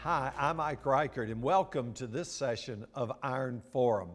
Hi, I'm Mike Reichert, and welcome to this session of Iron Forum.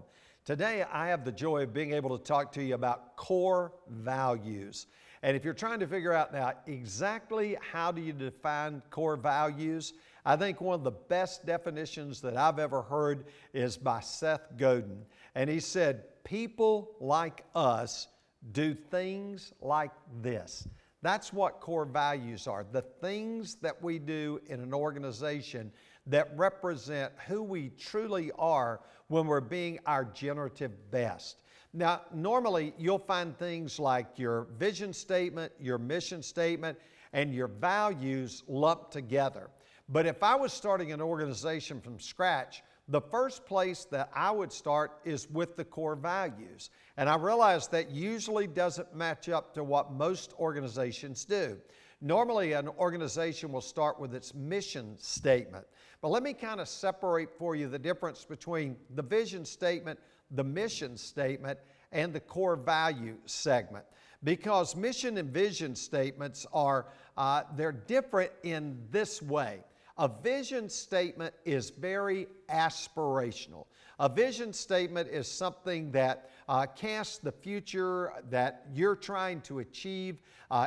Today, I have the joy of being able to talk to you about core values. And if you're trying to figure out now exactly how do you define core values, I think one of the best definitions that I've ever heard is by Seth Godin. And he said, people like us do things like this. That's what core values are, the things that we do in an organization that represent who we truly are when we're being our generative best. Now, normally you'll find things like your vision statement, your mission statement, and your values lumped together. But if I was starting an organization from scratch, the first place that I would start is with the core values. And I realize that usually doesn't match up to what most organizations do. Normally, an organization will start with its mission statement. But let me kind of separate for you the difference between the vision statement, the mission statement, and the core value segment. Because mission and vision statements are, they're different in this way. A vision statement is very aspirational. A vision statement is something that casts the future that you're trying to achieve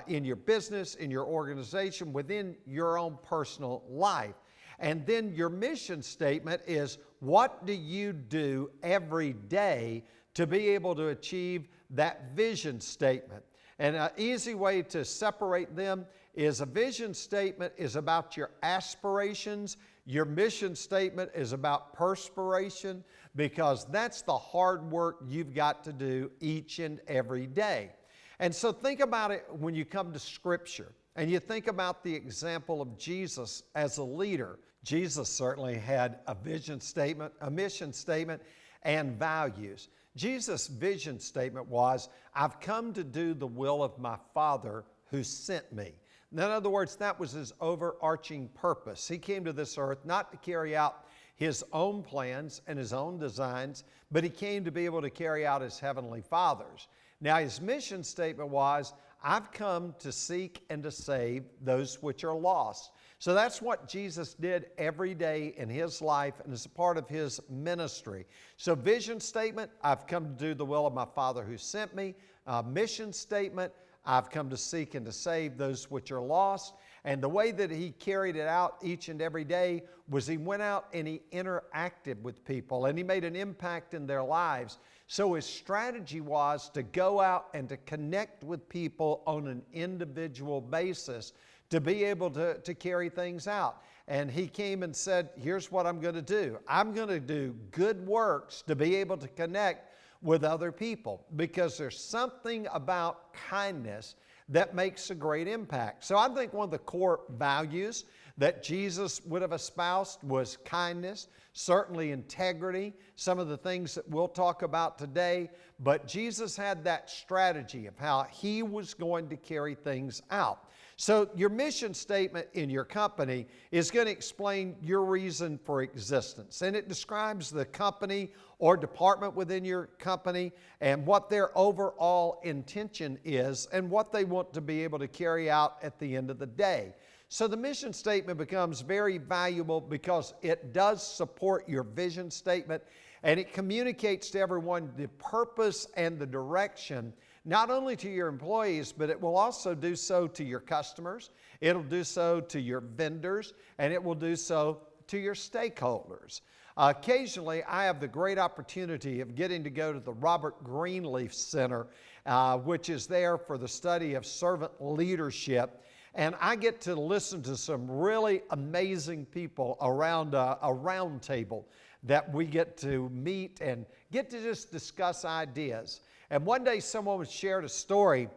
in your business, in your organization, within your own personal life. And then your mission statement is what do you do every day to be able to achieve that vision statement? And an easy way to separate them is a vision statement is about your aspirations. Your mission statement is about perspiration, because that's the hard work you've got to do each and every day. And so think about it when you come to Scripture and you think about the example of Jesus as a leader. Jesus certainly had a vision statement, a mission statement, and values. Jesus' vision statement was, I've come to do the will of my Father who sent me. In other words, that was his overarching purpose. He came to this earth not to carry out his own plans and his own designs, but he came to be able to carry out his heavenly Father's. Now, his mission statement was, I've come to seek and to save those which are lost. So that's what Jesus did every day in his life and as a part of his ministry. So vision statement, I've come to do the will of my Father who sent me. Mission statement, I've come to seek and to save those which are lost. And the way that he carried it out each and every day was he went out and he interacted with people and he made an impact in their lives. So his strategy was to go out and to connect with people on an individual basis to be able to carry things out. And he came and said, here's what I'm going to do. I'm going to do good works to be able to connect with other people, because there's something about kindness that makes a great impact. So I think one of the core values that Jesus would have espoused was kindness, certainly integrity, some of the things that we'll talk about today. But Jesus had that strategy of how he was going to carry things out. So your mission statement in your company is going to explain your reason for existence. And it describes the company or department within your company and what their overall intention is and what they want to be able to carry out at the end of the day. So the mission statement becomes very valuable because it does support your vision statement, and it communicates to everyone the purpose and the direction, not only to your employees, but it will also do so to your customers, it'll do so to your vendors, and it will do so to your stakeholders. Occasionally, I have the great opportunity of getting to go to the Robert Greenleaf Center, which is there for the study of servant leadership. And I get to listen to some really amazing people around a round table that we get to meet and get to just discuss ideas. And one day someone shared a story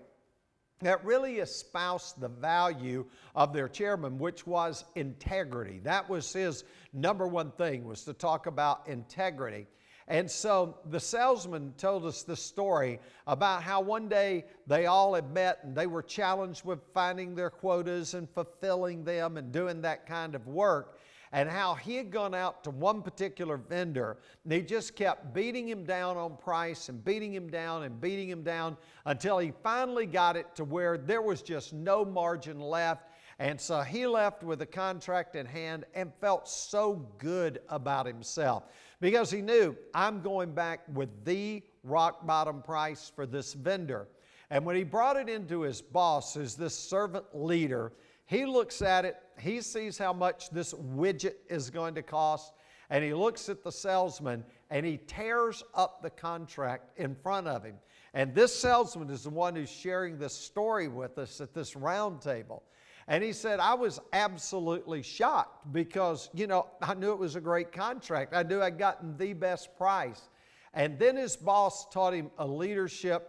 that really espoused the value of their chairman, which was integrity. That was his number one thing, was to talk about integrity. And so the salesman told us this story about how one day they all had met and they were challenged with finding their quotas and fulfilling them and doing that kind of work, and how he had gone out to one particular vendor and he just kept beating him down on price and beating him down and beating him down until he finally got it to where there was just no margin left. And so he left with a contract in hand and felt so good about himself because he knew, I'm going back with the rock bottom price for this vendor. And when he brought it into his boss, who's this servant leader, he looks at it, he sees how much this widget is going to cost, and he looks at the salesman and he tears up the contract in front of him. And this salesman is the one who's sharing this story with us at this round table. And he said, I was absolutely shocked because, I knew it was a great contract. I knew I'd gotten the best price. And then his boss taught him a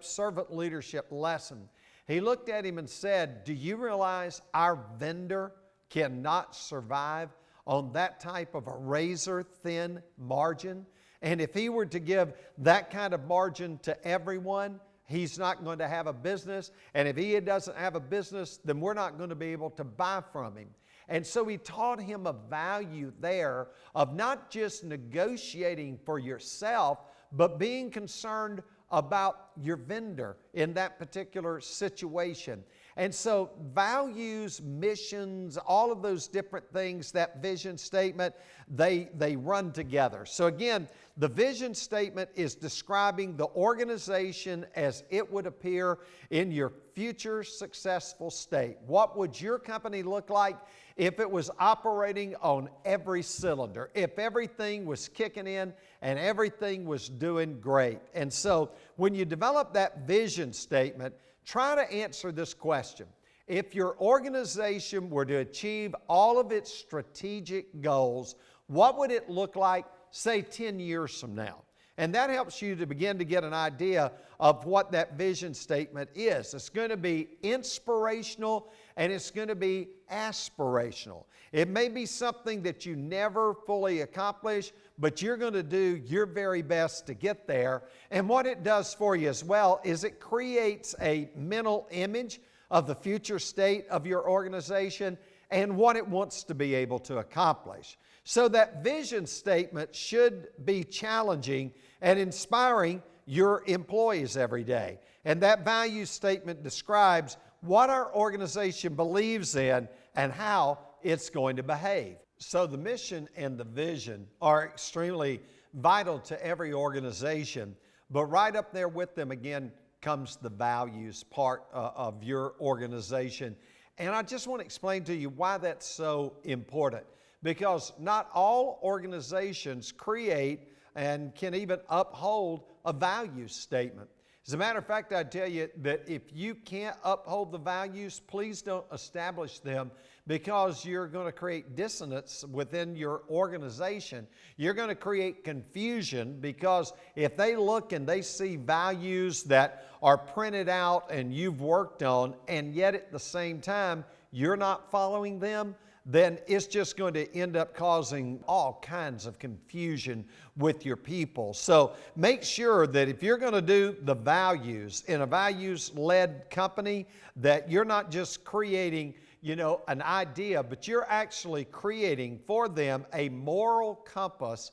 servant leadership lesson. He looked at him and said, do you realize our vendor cannot survive on that type of a razor-thin margin? And if he were to give that kind of margin to everyone, he's not going to have a business. And if he doesn't have a business, then we're not going to be able to buy from him. And so he taught him a value there of not just negotiating for yourself, but being concerned about your vendor in that particular situation. And so values, missions, all of those different things, that vision statement, they run together. So again, the vision statement is describing the organization as it would appear in your future successful state. What would your company look like if it was operating on every cylinder, if everything was kicking in and everything was doing great? And so when you develop that vision statement, try to answer this question. If your organization were to achieve all of its strategic goals, what would it look like, say, 10 years from now? And that helps you to begin to get an idea of what that vision statement is. It's going to be inspirational and it's going to be aspirational. It may be something that you never fully accomplish, but you're going to do your very best to get there. And what it does for you as well is it creates a mental image of the future state of your organization and what it wants to be able to accomplish. So that vision statement should be challenging and inspiring your employees every day. And that value statement describes what our organization believes in and how it's going to behave. So the mission and the vision are extremely vital to every organization, but right up there with them again comes the values part of your organization. And I just want to explain to you why that's so important, because not all organizations create and can even uphold a value statement. As a matter of fact, I tell you that if you can't uphold the values, please don't establish them, because you're going to create dissonance within your organization. You're going to create confusion, because if they look and they see values that are printed out and you've worked on, and yet at the same time you're not following them, then it's just going to end up causing all kinds of confusion with your people. So make sure that if you're going to do the values in a values-led company, that you're not just creating, an idea, but you're actually creating for them a moral compass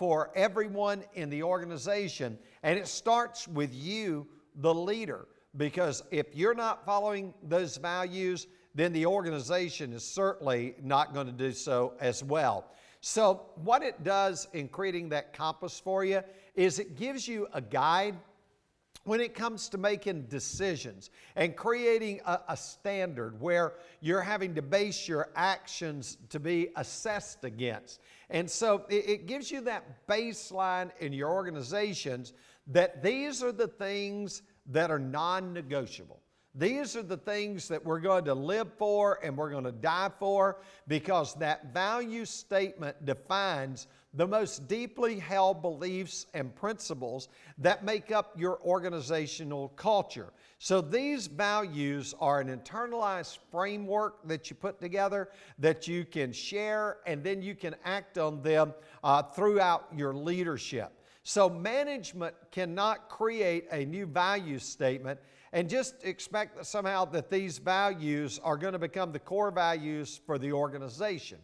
for everyone in the organization. And it starts with you, the leader, because if you're not following those values, then the organization is certainly not going to do so as well. So what it does in creating that compass for you is it gives you a guide when it comes to making decisions and creating a standard where you're having to base your actions to be assessed against. And so it gives you that baseline in your organizations that these are the things that are non-negotiable. These are the things that we're going to live for and we're going to die for, because that value statement defines the most deeply held beliefs and principles that make up your organizational culture. So these values are an internalized framework that you put together that you can share, and then you can act on them throughout your leadership. So management cannot create a new value statement and just expect that somehow that these values are going to become the core values for the organization.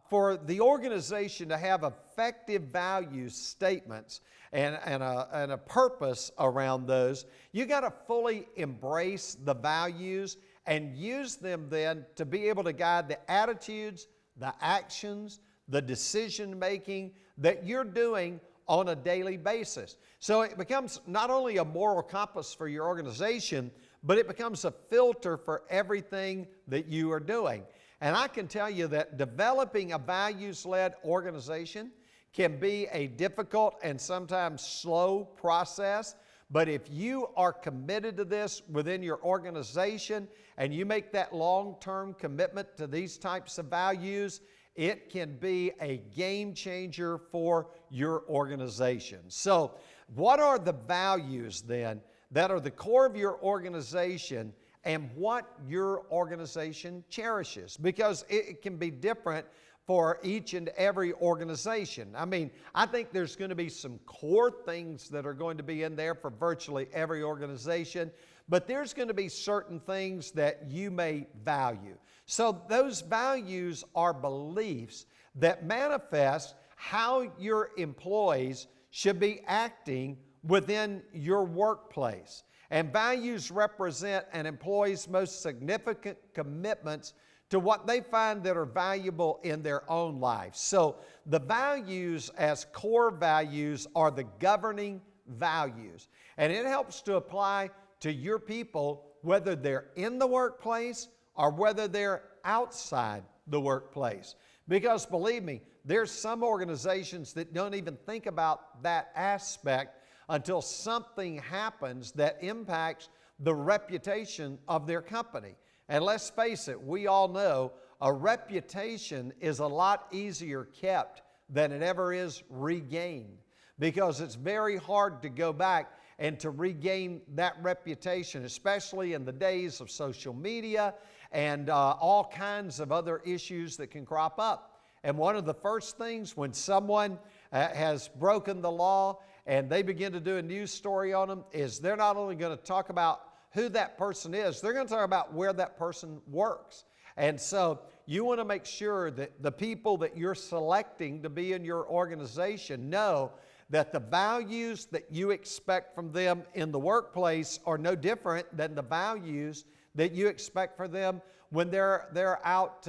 For the organization to have effective value statements and a purpose around those, you got to fully embrace the values and use them then to be able to guide the attitudes, the actions, the decision making that you're doing on a daily basis. So it becomes not only a moral compass for your organization, but it becomes a filter for everything that you are doing. And I can tell you that developing a values-led organization can be a difficult and sometimes slow process. But if you are committed to this within your organization and you make that long-term commitment to these types of values, it can be a game changer for your organization. So, what are the values then that are the core of your organization and what your organization cherishes? Because it can be different for each and every organization. I mean, I think there's going to be some core things that are going to be in there for virtually every organization, but there's going to be certain things that you may value. So those values are beliefs that manifest how your employees should be acting within your workplace. And values represent an employee's most significant commitments to what they find that are valuable in their own life. So the values as core values are the governing values. And it helps to apply to your people whether they're in the workplace or whether they're outside the workplace. Because believe me, there's some organizations that don't even think about that aspect until something happens that impacts the reputation of their company. And let's face it, we all know a reputation is a lot easier kept than it ever is regained, because it's very hard to go back and to regain that reputation, especially in the days of social media and all kinds of other issues that can crop up. And one of the first things when someone has broken the law and they begin to do a news story on them is they're not only going to talk about who that person is, they're going to talk about where that person works. And so you want to make sure that the people that you're selecting to be in your organization know that the values that you expect from them in the workplace are no different than the values that you expect for them when they're out,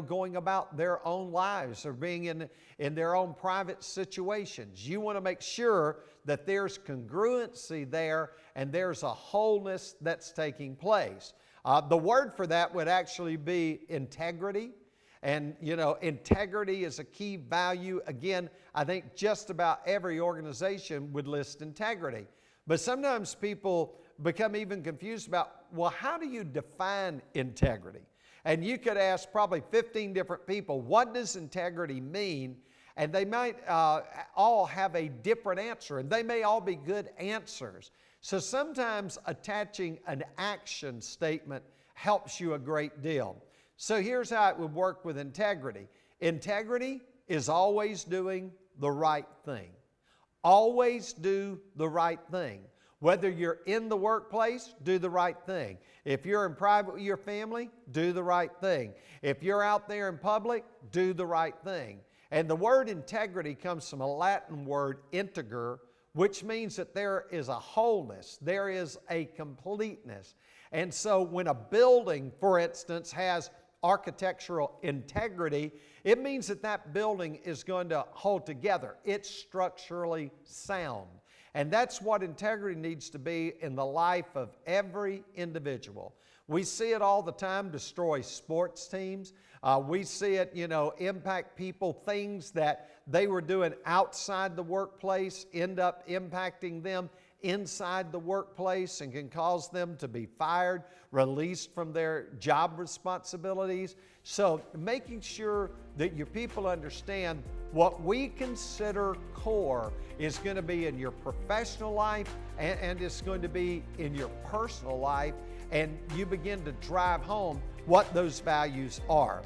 going about their own lives or being in their own private situations. You want to make sure that there's congruency there and there's a wholeness that's taking place. The word for that would actually be integrity. And, integrity is a key value. Again, I think just about every organization would list integrity. But sometimes people become even confused about, well, how do you define integrity? And you could ask probably 15 different people, what does integrity mean? And they might all have a different answer, and they may all be good answers. So sometimes attaching an action statement helps you a great deal. So here's how it would work with integrity. Integrity is always doing the right thing. Always do the right thing. Whether you're in the workplace, do the right thing. If you're in private with your family, do the right thing. If you're out there in public, do the right thing. And the word integrity comes from a Latin word integer, which means that there is a wholeness, there is a completeness. And so when a building, for instance, has architectural integrity, it means that that building is going to hold together. It's structurally sound. And that's what integrity needs to be in the life of every individual. We see it all the time destroy sports teams. We see it, impact people. Things that they were doing outside the workplace end up impacting them inside the workplace and can cause them to be fired, released from their job responsibilities. So making sure that your people understand what we consider core is going to be in your professional life and it's going to be in your personal life, and you begin to drive home what those values are.